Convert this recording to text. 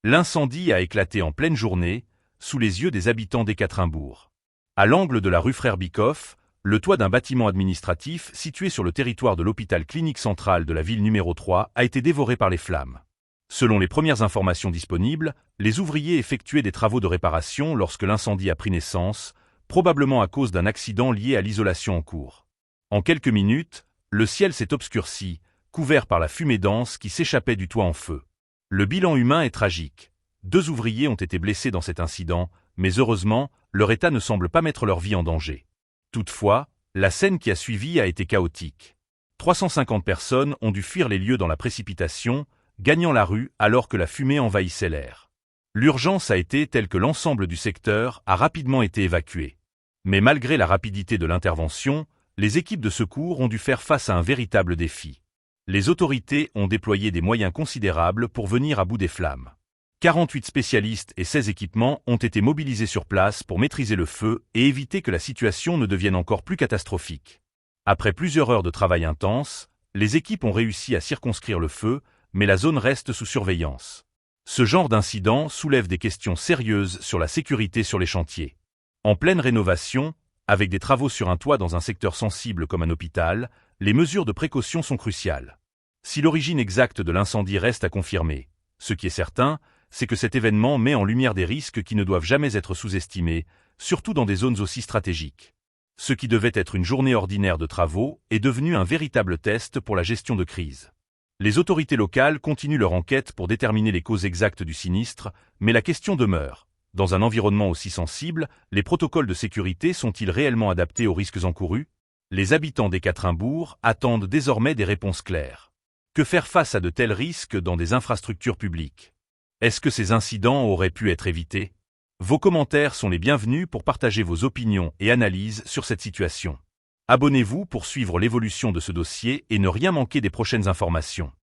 L'incendie a éclaté en pleine journée, sous les yeux des habitants d'Ekaterinbourg. À l'angle de la rue Frère Bikoff, le toit d'un bâtiment administratif situé sur le territoire de l'hôpital clinique central de la ville numéro 3 a été dévoré par les flammes. Selon les premières informations disponibles, les ouvriers effectuaient des travaux de réparation lorsque l'incendie a pris naissance, probablement à cause d'un accident lié à l'isolation en cours. En quelques minutes, le ciel s'est obscurci, couvert par la fumée dense qui s'échappait du toit en feu. Le bilan humain est tragique. 2 ouvriers ont été blessés dans cet incident, mais heureusement, leur état ne semble pas mettre leur vie en danger. Toutefois, la scène qui a suivi a été chaotique. 350 personnes ont dû fuir les lieux dans la précipitation, gagnant la rue alors que la fumée envahissait l'air. L'urgence a été telle que l'ensemble du secteur a rapidement été évacué. Mais malgré la rapidité de l'intervention, les équipes de secours ont dû faire face à un véritable défi. Les autorités ont déployé des moyens considérables pour venir à bout des flammes. 48 spécialistes et 16 équipements ont été mobilisés sur place pour maîtriser le feu et éviter que la situation ne devienne encore plus catastrophique. Après plusieurs heures de travail intense, les équipes ont réussi à circonscrire le feu, mais la zone reste sous surveillance. Ce genre d'incident soulève des questions sérieuses sur la sécurité sur les chantiers. En pleine rénovation, avec des travaux sur un toit dans un secteur sensible comme un hôpital, les mesures de précaution sont cruciales. Si l'origine exacte de l'incendie reste à confirmer, ce qui est certain, c'est que cet événement met en lumière des risques qui ne doivent jamais être sous-estimés, surtout dans des zones aussi stratégiques. Ce qui devait être une journée ordinaire de travaux est devenu un véritable test pour la gestion de crise. Les autorités locales continuent leur enquête pour déterminer les causes exactes du sinistre, mais la question demeure. Dans un environnement aussi sensible, les protocoles de sécurité sont-ils réellement adaptés aux risques encourus? Les habitants d'Ekaterinbourg attendent désormais des réponses claires. Que faire face à de tels risques dans des infrastructures publiques? Est-ce que ces incidents auraient pu être évités? Vos commentaires sont les bienvenus pour partager vos opinions et analyses sur cette situation. Abonnez-vous pour suivre l'évolution de ce dossier et ne rien manquer des prochaines informations.